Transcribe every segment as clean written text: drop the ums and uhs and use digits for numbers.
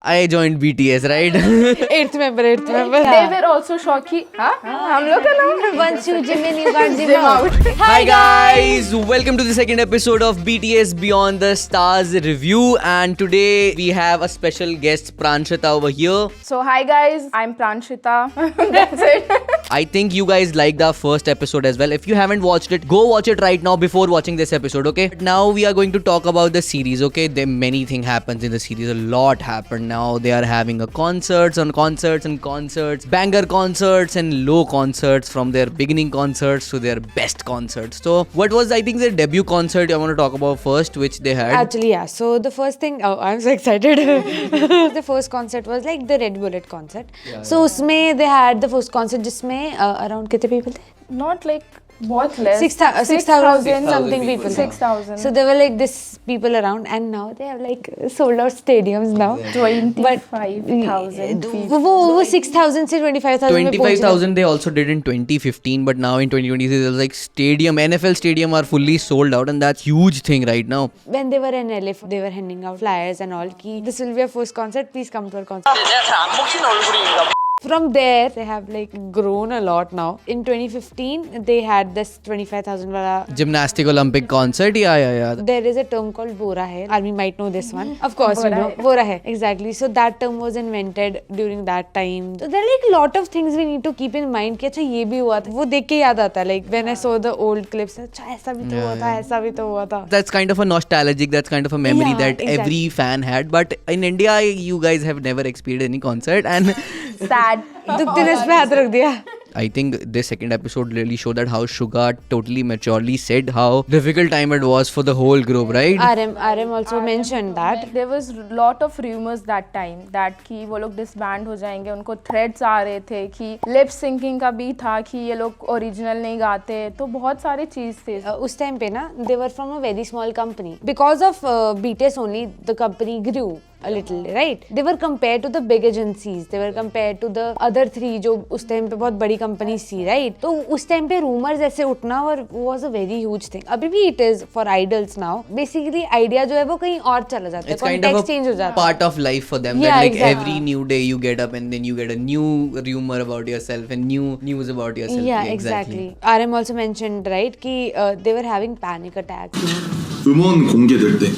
I joined BTS, right? Eighth member. They were also shocked. हम लोग का नाम Once you Jimin, you can't Jim out. Hi guys, welcome to the second episode of BTS Beyond the Stars review, and today we have a special guest, Pranshita, over here. So hi guys, I'm Pranshita. That's it. I think you guys liked our first episode as well. If you haven't watched it, go watch it right now before watching this episode, okay? Now we are going to talk about the series, okay? There many things happens in the series. A lot happened. Now they are having a concerts on concerts and concerts, banger concerts and low concerts, from their beginning concerts to their best concerts. So what was, I think, their debut concert I want to talk about first, which they had? Actually, yeah. So the first thing, I'm so excited. The first concert was like the Red Bullet concert. So उसमें they had the first concert जिसमें around कितने people थे? Not like बहुत less. 6,000 something people. 6,000. So there were like this people around, and now they have like sold out stadiums now. 25,000 people. वो 6,000 से 25,000 में 25,000 they also did in 2015, but now in 2023 there's like stadium, NFL stadium are fully sold out, and that's huge thing right now. When they were in LA, they were handing out flyers and all. Ki, this will be our first concert. Please come to our concert. From there, they have like grown a lot now. In 2015, they had this 25,000 wala. Gymnastic Olympic concert, yeah. There is a term called Bora hai. Army might know this one. Of course, you know. Bora hai. Exactly. So that term was invented during that time. So there are like a lot of things we need to keep in mind. कि अच्छा ये भी हुआ था. वो देख के याद आता है. Like when I saw the old clips, अच्छा ऐसा भी तो हुआ था, ऐसा भी तो हुआ था. That's kind of a nostalgic, that's kind of a memory that every fan had. But in India, you guys have never experienced any concert, and Sad. दुख दिनस पे हाथ रख दिया. I think this second episode really showed that how Suga totally maturely said how difficult time it was for the whole group, right? RM also mentioned that. There was lot of rumors that time that कि वो लोग disband हो जाएंगे. उनको threats आ रहे थे कि lip syncing का भी था कि ये लोग original नहीं गाते. तो बहुत सारे चीज थे. उस टाइम पे ना they were from a very small company. Because of BTS only, the company grew a little, right? They were compared to the big agencies. They were compared to the other three जो उस time पे बहुत बड़ी companies थी, right? तो उस time पे rumors ऐसे उठना और was a very huge thing. अभी भी it is for idols now. Basically idea जो है वो कहीं और चला जाता है. It's kind of change हो जाता है. part of life for them. Yeah, that like exactly. every new day you get up and then you get a new rumor about yourself and new news about yourself. Yeah, exactly. RM also mentioned, right, कि they were having panic attacks. 음원 공개될 때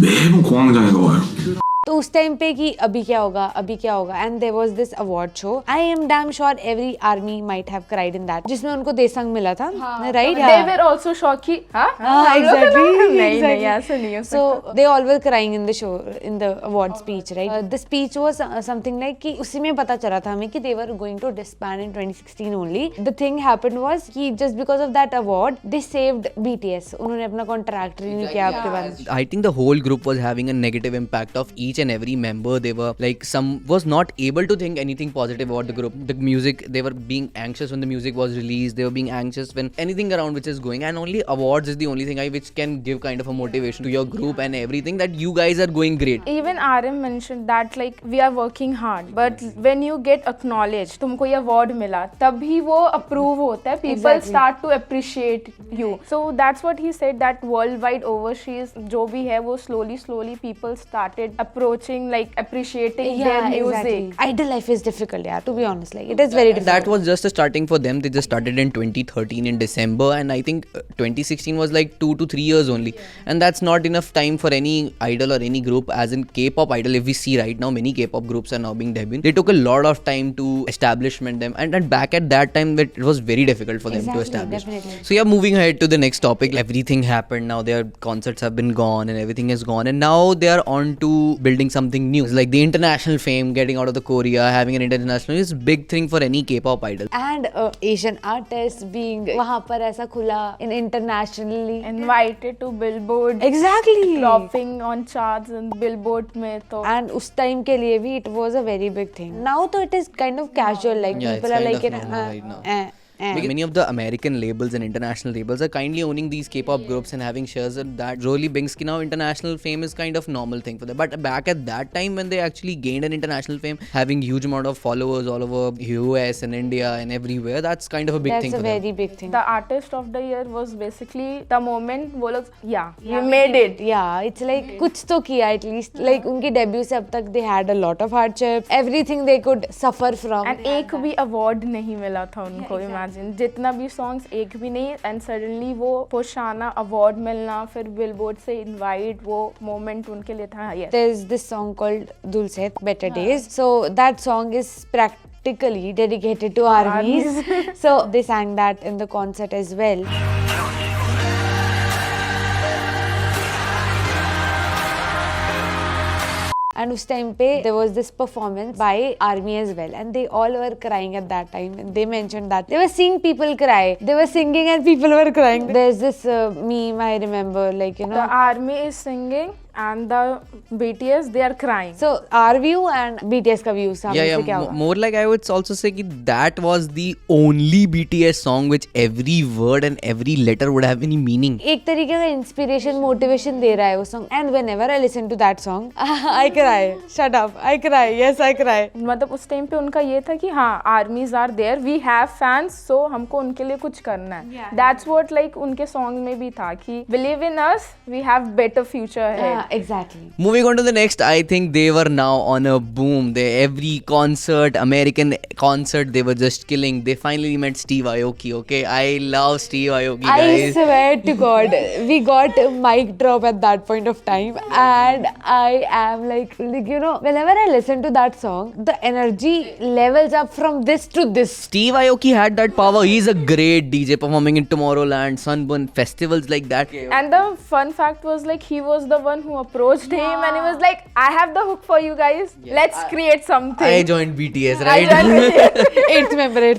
매번 공황장애가 와요. तो उस time पे कि अभी क्या होगा and there was this award show. I am damn sure every army might have cried in that, जिसमें उनको देसंग मिला था, right? They were also shocked कि Exactly. नहीं ऐसा नहीं हो सकता. So they all were crying in the show, in the award speech, right? The speech was something like कि उसी में पता चला था हमें कि they were going to disband in 2016 only. The thing happened was कि just because of that award they saved BTS. उन्होंने अपना contract renew किया आपके बाद. I think the whole group was having a negative impact of each and every member. They were like, some was not able to think anything positive about the group. The music, they were being anxious when the music was released. They were being anxious when anything around which is going, and only awards is the only thing which can give kind of a motivation to your group and everything, that you guys are going great. Even RM mentioned that like we are working hard, but when you get acknowledged, तुमको ये award मिला, तभी वो approve होता है. People start to appreciate you. So that's what he said, that worldwide overseas जो भी है वो slowly people started approaching, like appreciating their music. Exactly. Idol life is difficult, yeah, to be honest. Like it is very difficult. That was just a starting for them. They just started in 2013 in December, and I think 2016 was like 2 to 3 years only, and that's not enough time for any idol or any group. As in K-pop idol, if we see right now, many K-pop groups are now being debuted. They took a lot of time to establishment them, and back at that time it was very difficult for them to establish. Definitely. So yeah, moving ahead to the next topic. Everything happened. Now their concerts have been gone and everything is gone, and now they are on to building something new. It's like the international fame, getting out of the Korea, having an international is big thing for any K-pop idol. And Asian artists being वहाँ पर ऐसा खुला in internationally. Invited to Billboard. Exactly. Dropping on charts and Billboard में तो. And उस time के लिए भी it was a very big thing. Now तो it is kind of casual, like Yeah, people it's are kind like of normal right now. Because many of the American labels and international labels are kindly owning these K-pop groups and having shares, and that really brings now international fame is kind of normal thing for them. But back at that time when they actually gained an international fame, having huge amount of followers all over US and India and everywhere, that's kind of a big thing for them. That's a very big thing. The artist of the year was basically the moment वो लोग we made it. Yeah, it's like कुछ तो किया at least. Like उनके debut से अब तक they had a lot of hardships, everything they could suffer from. And एक भी award नहीं मिला था उनको. Imagine जितना भी songs एक भी नहीं, and suddenly वो push आना, award मिलना, फिर Billboard से invite, वो moment उनके लिए था. Yes. There's this song called Dulcet, Better Days. So that song is practically dedicated to armies. So they sang that in the concert as well. And उस time पे there was this performance by army as well, and they all were crying at that time, and they mentioned that they were seeing people cry, they were singing and people were crying. There's this meme I remember, like, you know, the army is singing and the BTS, they are crying. So our view and BTS का view सामने से क्या हुआ? More like I would also say that that was the only BTS song which every word and every letter would have any meaning. एक तरीके का inspiration, motivation दे रहा है वो song. And whenever I listen to that song, I cry. Shut up, I cry. Yes, I cry. मतलब उस time पे उनका ये था कि हाँ, armies are there, we have fans, so हमको उनके लिए कुछ करना है. That's what like उनके song में भी था कि believe in us, we have better future ahead. Exactly. Moving on to the next, I think they were now on a boom. Every concert, American concert, they were just killing. They finally met Steve Aoki, okay? I love Steve Aoki, guys. I swear to God, we got a mic drop at that point of time, and I am like, you know, whenever I listen to that song, the energy levels up from this to this. Steve Aoki had that power. He's a great DJ performing in Tomorrowland, Sunburn, festivals like that. And the fun fact was like he was the one who approached him and he was like, I have the hook for you guys. Let's create something. I joined BTS, right? Eighth member.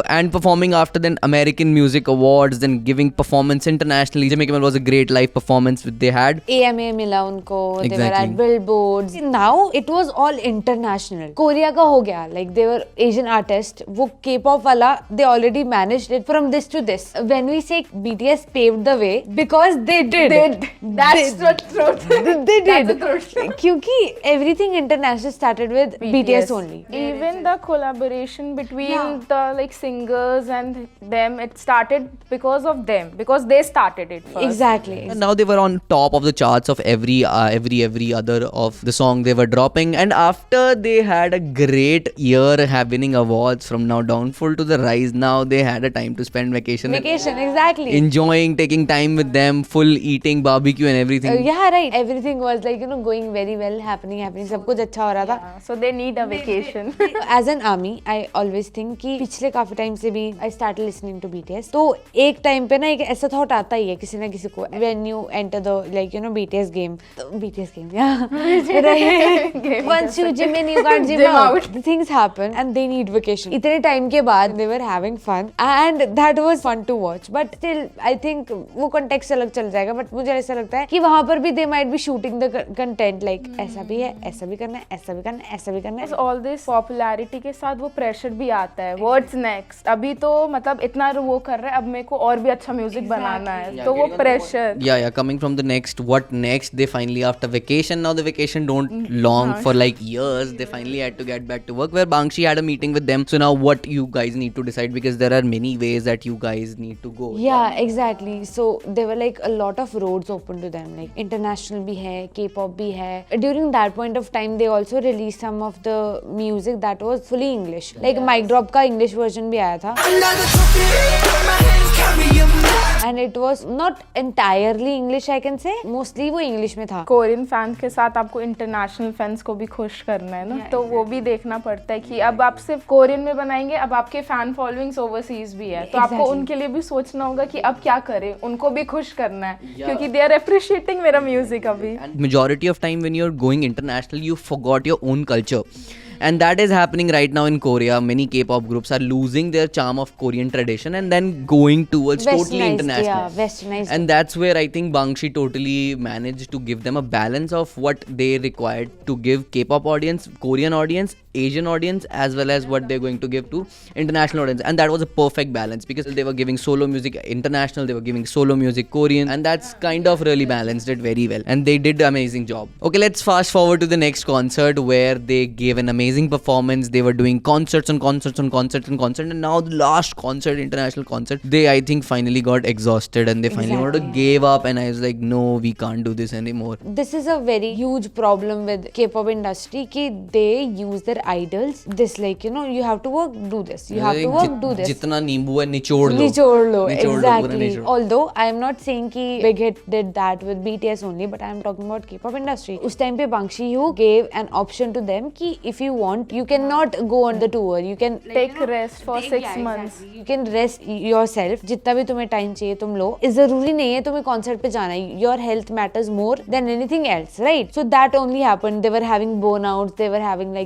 And performing after the American Music Awards, then giving performance internationally. Jimmy Kimmel was a great live performance which they had. AMA मिला उनको. Exactly. They were at billboards. Now it was all international. Korea का हो गया. Like they were Asian artists. वो K-pop वाला, they already managed it from this to this. When we say BTS paved the way, because they did. That's the truth. They did. That's the truth. क्योंकि everything international started with BTS only. Even the collaboration between the like singers and them, it started because of them, because they started it first. Exactly. And now they were on top of the charts of every other of the song they were dropping. And after they had a great year winning awards, from now downfall to the rise, now they had a time to spend vacation. Exactly. Enjoying, taking time with them, full eating, barbecue and everything. Yeah, right. Everything was like, you know, going very well, happening. सब कुछ अच्छा हो रहा था. So they need a vacation. As an army, I always think कि पिछले काफी time से भी I started listening to BTS. तो एक टाइम पे ना एक ऐसा थॉट आता ही है किसी ना किसी को, when you enter the like you know BTS game, yeah. Right. Once you jimin, you can't jim out. Things happen and they need vacation. इतने टाइम के बाद they were having fun and that was fun to watch. But still, I think वो context अलग चल जाएगा. But मुझे ऐसा लगता है कि वहाँ पर भी they might be shooting the content like ऐसा भी है, ऐसा भी करना है, ऐसा भी करना है, ऐसा भी करना है. All this popularity के साथ वो pressure भी आता है. What's next? अभी तो मतलब इतना वो कर रहा है, अब मेरे को और भी अच्छा music बनाना है. तो वो pressure. Yeah. Coming from the next, what next? They finally, after vacation, now the vacation don't long for like years. They finally had to get back to work. Where Bangshi had a meeting with them. So now what you guys need to decide, because there are many ways that you guys need to go. Yeah, exactly. So there were like a lot of roads open to them. Like international भी है, K-pop भी है. During that point of time, they also released some of the music that was fully English. Like Mic Drop का English version भी आया था. And it was not entirely English, I can say. Mostly वो English में था. Korean fans के साथ आपको international fans को भी खुश करना है ना, तो वो भी देखना पड़ता है कि अब आप सिर्फ Korean में बनाएंगे, अब आपके fan followings overseas भी है, तो आपको उनके लिए भी सोचना होगा कि अब क्या करें, उनको भी खुश करना है, क्योंकि they are appreciating मेरा music अभी. And majority of time when you're going international, you forgot your own culture. And that is happening right now in Korea. Many K-pop groups are losing their charm of Korean tradition and then going towards totally Westernized, international. yeah, westernized. And that's where I think Bangshi totally managed to give them a balance of what they required to give K-pop audience, Korean audience, Asian audience, as well as what they're going to give to international audience. And that was a perfect balance because they were giving solo music international, they were giving solo music Korean, and that's kind of really balanced it very well. And they did an amazing job. Okay, let's fast forward to the next concert where they gave an amazing performance. They were doing concerts and concerts and concerts and concerts, and now the last concert, international concert, they I think finally got exhausted and they finally wanted to give up. And I was like, no, we can't do this anymore. This is a very huge problem with K-pop industry ki they use their idols this like you have to work, do this, you have to work, do this. Jitna neembu hai nichod lo. Nichod lo, Nichod lo, exactly. pura nichod. Although I am not saying ki Big Hit did that with BTS only, but I am talking about K-pop industry. Us time pe Bangshi Yu gave an option to them ki if you want, you cannot go on the tour. You can Take rest for 6 months. You can rest yourself. जितना भी तुम्हें time चाहिए तुम लो. जरूरी नहीं है तुम्हें concert पे जाना है. Your health matters more than anything else, right? So that only happened. They were having burnouts. They were having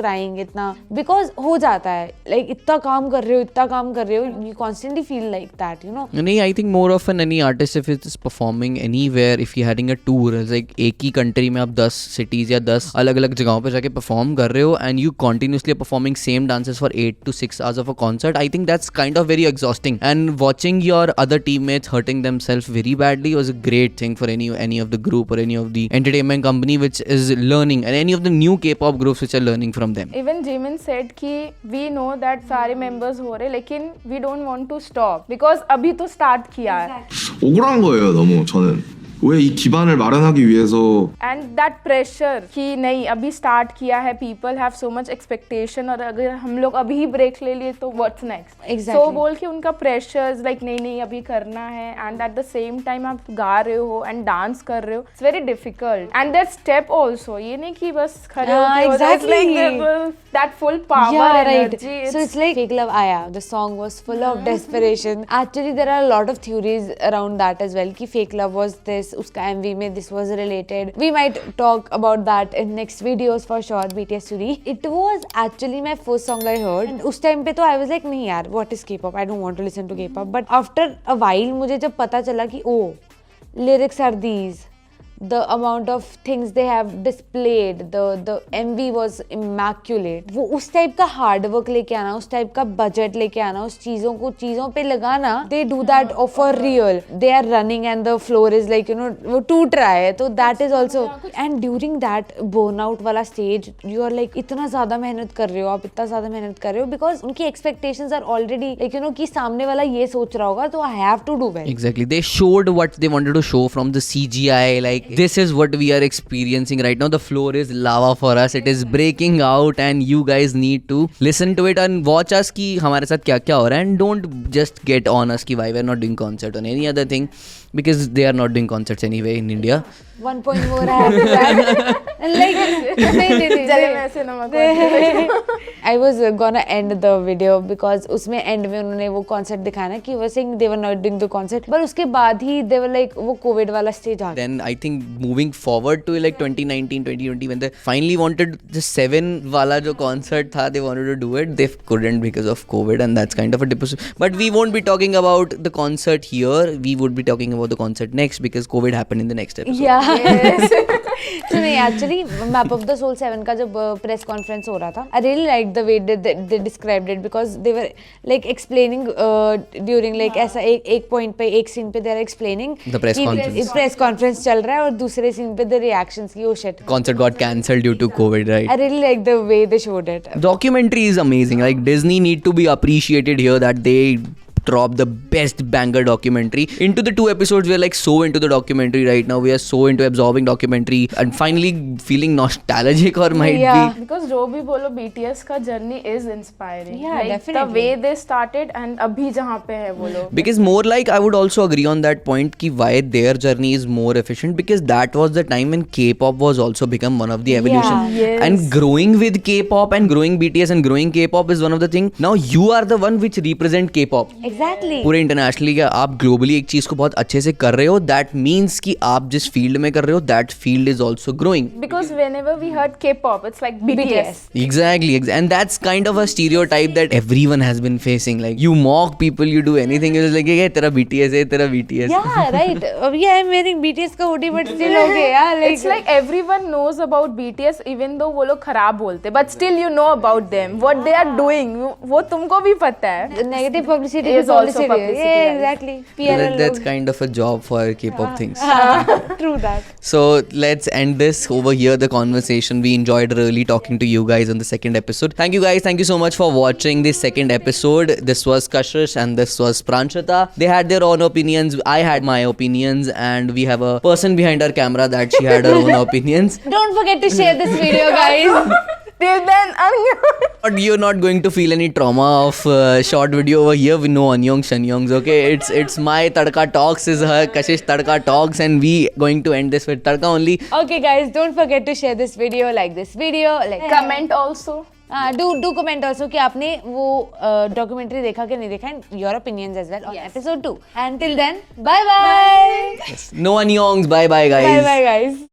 crying इतना because हो जाता है. Like इतना काम कर रहे हो. You constantly feel like that, नहीं, I think more often any artist if it is performing anywhere, if you're having a tour, it's like एक ही country में आप 10 cities या 10 अलग-अलग जगहों पे जाके perform कर रहे हो and you continuously are performing same dances for 8 to 6 hours of a concert. I think that's kind of very exhausting, and watching your other teammates hurting themselves very badly was a great thing for any of the group or any of the entertainment company which is learning, and any of the new K-pop groups which are learning from them. Even Jimin said कि we know that सारे members हो रहे लेकिन we don't want to stop because अभी तो start किया है. 억울한 거예요, 너무 저는. 왜 이 기반을 마련하기 위해서 And that pressure कि नहीं अभी start किया है, people have so much expectation और अगर हम लोग अभी break ले लिए तो what's next? Exactly. So बोल के उनका pressures like नहीं अभी करना है, and at the same time आप गा रहे हो and dance कर रहे हो. It's very difficult. And that step also ये नहीं कि बस खड़े होके हो, exactly. like that full power yeah, energy. Right. So it's like Fake Love Aya. The song was full of desperation. Actually, there are a lot of theories around that as well. Ki Fake Love was this, uska MV mein this was related. We might talk about that in next videos for sure. BTS Suri. It was actually my first song I heard. And उस time पे तो I was like नहीं यार, what is K-pop? I don't want to listen to K-pop. But after a while मुझे जब पता चला कि oh, lyrics are these. The amount of things they have displayed, the MV was immaculate. वो उस type का हार्ड वर्क लेके आना, उस टाइप का बजट लेके आना, उस चीजों पे लगाना, they do that for real. They are running and the floor is like वो टूट रहा है, तो that is also. And during that burnout वाला stage, you are like इतना ज़्यादा मेहनत कर रहे हो, आप इतना ज़्यादा मेहनत कर रहे हो because उनकी expectations are already like कि सामने वाला ये सोच रहा होगा, तो I have to do well. Exactly, they showed what they wanted to show from the CGI. Like this is what we are experiencing right now. The floor is lava for us. It is breaking out, and you guys need to listen to it and watch us कि हमारे साथ क्या क्या हो रहा है, and don't just get on us कि why we are not doing concert or any other thing because they are not doing concerts anyway in India. 1 point more I have to add. I was gonna end the video because उसमें end में उन्होंने वो concert दिखाना कि वो saying they were not doing the concert, but उसके बाद ही they were like वो COVID वाला stage आ गया. Then I think moving forward to like 2019, 2020 when they finally wanted the 7 वाला जो concert था, they wanted to do it, they couldn't because of COVID, and that's kind of a depression. But we won't be talking about the concert here. We would be talking about the concert next because COVID happened in the next episode. Yeah. So नहीं, actually Map of the Soul 7 का जब press conference हो रहा था, I really liked the way they described it because they were like explaining during like ऐसा एक point पे एक scene पे they are explaining The press conference. press conference चल रहा है और दूसरे scene पे the reactions की oh shit. Concert got cancelled due to COVID, right? I really like the way they showed it. Documentary is amazing. Like Disney need to be appreciated here that they drop the best banger documentary. Into the 2 episodes, we are like so into the documentary right now. We are so into absorbing documentary and finally feeling nostalgic or might Yeah. be. Because जो भी बोलो BTS का journey is inspiring. Yeah, like definitely. the way they started and अभी जहाँ पे है वो लोग. Because more like I would also agree on that point कि why their journey is more efficient because that was the time when K-pop was also become one of the evolution. Yes. And growing with K-pop and growing BTS and growing K-pop is one of the thing. Now you are the one which represent K-pop. Exactly. Exactly. पूरे internationally क्या आप globally एक चीज को बहुत अच्छे से कर रहे हो, दैट मीन्स कि आप जिस फील्ड में कर रहे हो that field is also growing. Because whenever we heard K-pop, it's like BTS. Exactly, and that's kind of a stereotype that everyone has been facing. Like you mock people, you do anything, it's like hey, तेरा BTS है, तेरा BTS. Yeah, right. Yeah, I'm wearing BTS का hoodie, but still okay. Yeah, like It's like everyone knows about BTS, even though वो लोग खराब बोलते, but still you know about them, what they are doing. वो तुमको भी पता है. negative publicity is also publicity. Yeah, right? exactly. That's kind of a job for K-pop things. True that. So let's end this over here, the conversation. We enjoyed really talking to you guys on the second episode. Thank you guys. Thank you so much for watching the second episode. This was Kashish and this was Pranshita. They had their own opinions. I had my opinions, and we have a person behind our camera that she had her own opinions. Don't forget to share this video, guys. Till then, Annyeong. But you're not going to feel any trauma of short video over here with no Annyeong Shanyongs, okay? It's my Tadka Talks is her Kashish Tadka Talks, and we going to end this with Tadka only. Okay, guys, don't forget to share this video, like this video, like Comment also. Do comment also कि आपने वो documentary देखा कि नहीं देखा, your opinions as well on episode 2. And till then, bye bye. No Annyeongs. Bye bye, guys. Bye bye, guys.